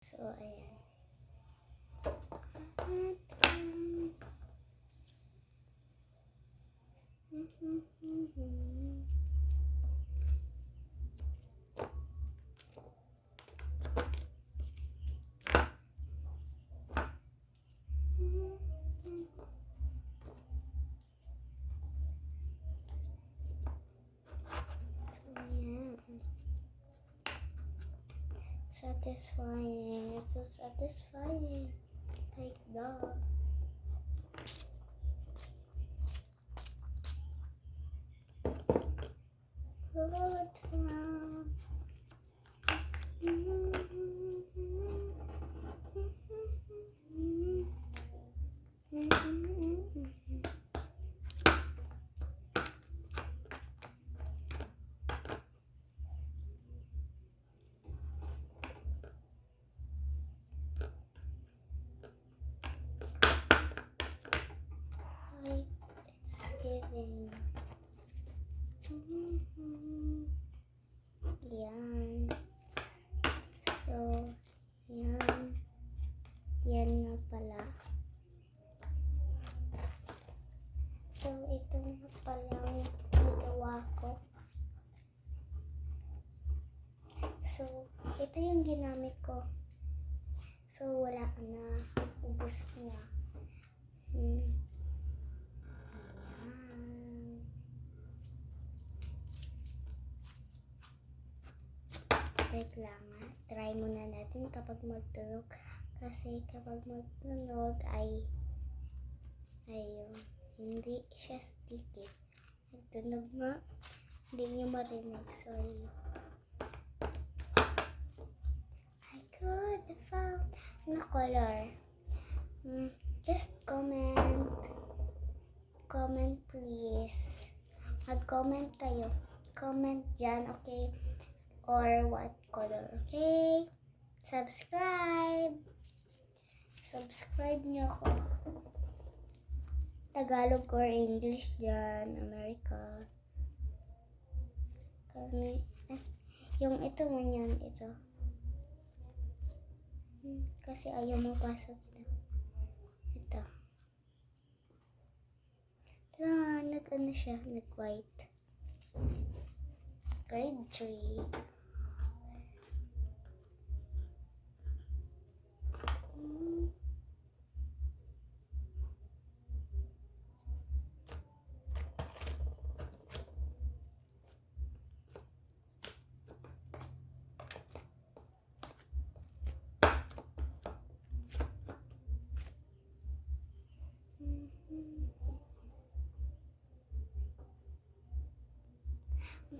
So, ayan. Satisfying. It's so satisfying. Like that. Thanksgiving. Yan. So, yan. Yan nga pala. So, ito nga pala ang nagawa ko. So, ito yung ginamit ko. So, wala na. Ubus na. Wait lang ha. Try muna natin kapag magtunog. Kasi kapag magtunog ay hindi siya sticky. Magtunog nga. Hindi nyo marinig. Sorry. I could have found na color. Just comment. Comment please. Mag-comment kayo. Comment dyan, okay? Or what color, okay? Subscribe. Subscribe nyo ako. Tagalog or English dyan, America. Yung ito man yan, ito. Kasi ayaw mo pasok na. Ito. Nag-ano siya, nag-white. Grade 3.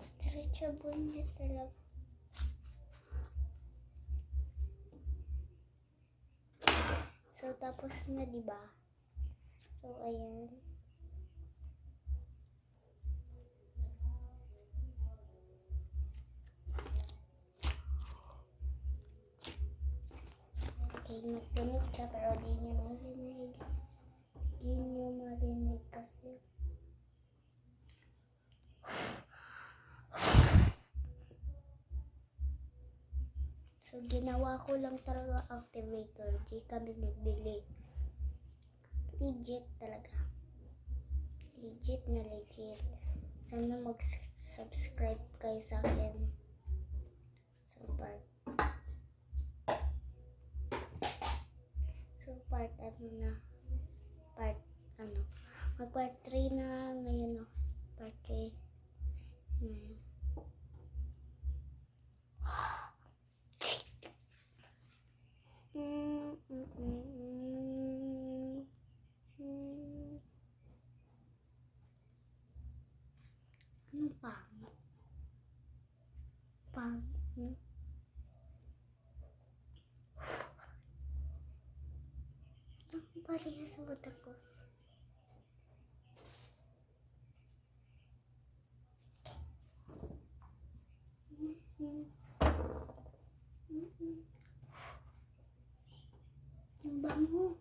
Stretchable niya talaga. So, tapos na, diba? So, ayan. Okay, magtunog siya, pero di nyo marinig. Di nyo marinig kasi. So, ginawa ko lang talaga activator. Di kami nag-delay. Legit talaga. Legit na legit. Sana mag-subscribe kayo sa akin. So, part mag-part 3 na ngayon, no? Part 3. Ngayon. Ano pang? Ang pareha sa buta ko. Ang bango.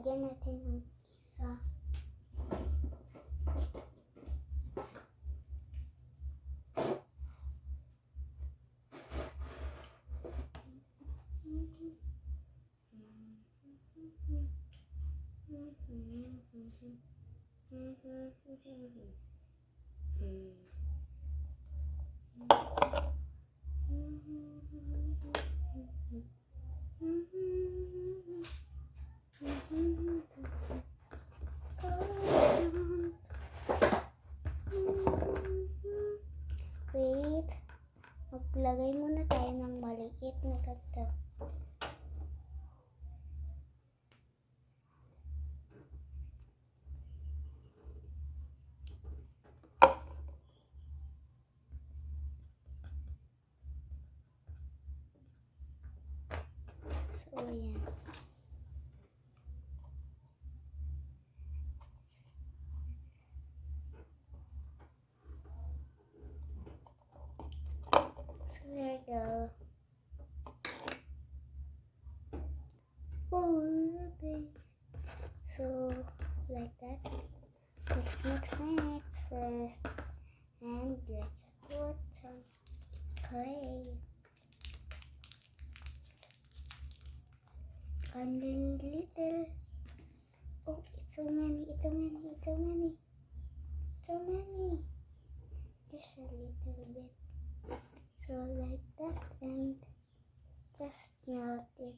Lagyan natin ng isa. Wait, maglagay muna tayo ng maliit na ganito. So, yan. So, there you go. So, like that. Let's mix first. And let's put some clay. Only little. Oh, it's so many. Just a little bit. So like that, and just melt it.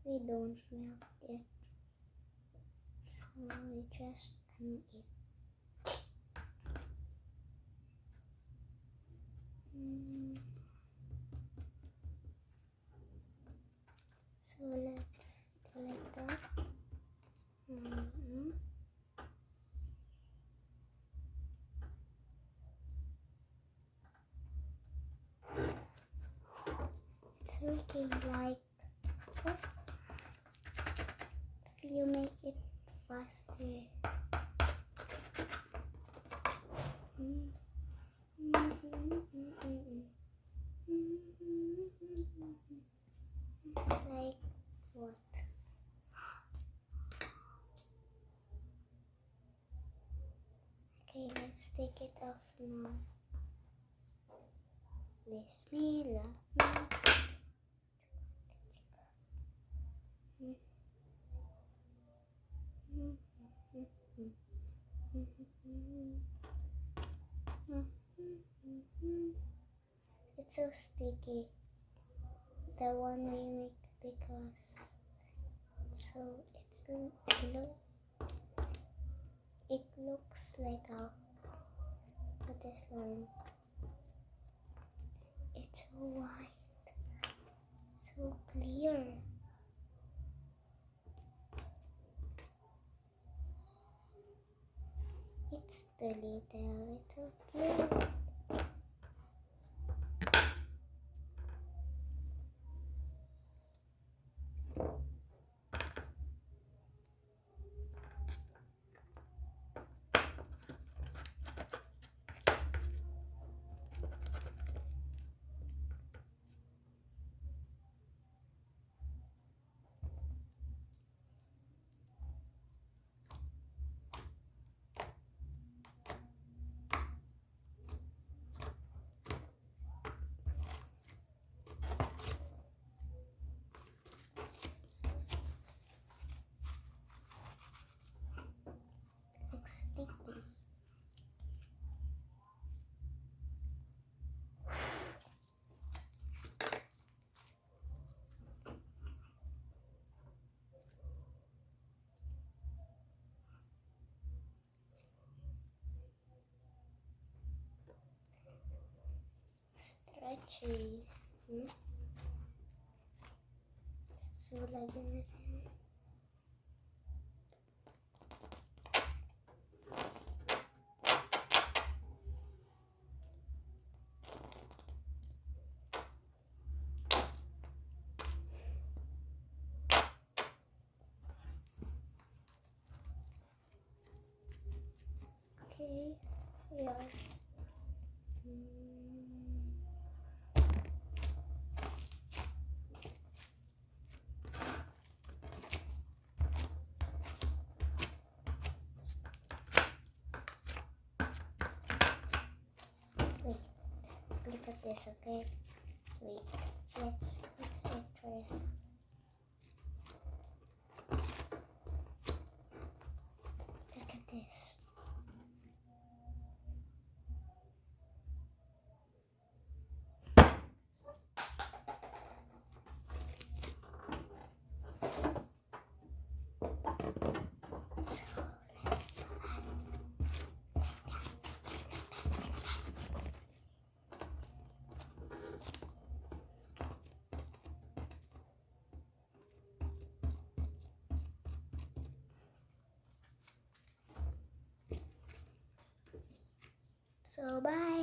We don't melt it. So we just it. So let's do like that. It's looking like what? If you make it faster. Like what? Okay, let's take it off now. Bismillah. It's so sticky. The one we make because it looks like a slime. It's so white, so clear. It's the little clear. Looks sticky. Stretchy. So lagyan natin. Okay, yeah. Okay. Wait. Let's fix it first. Look at this. So bye.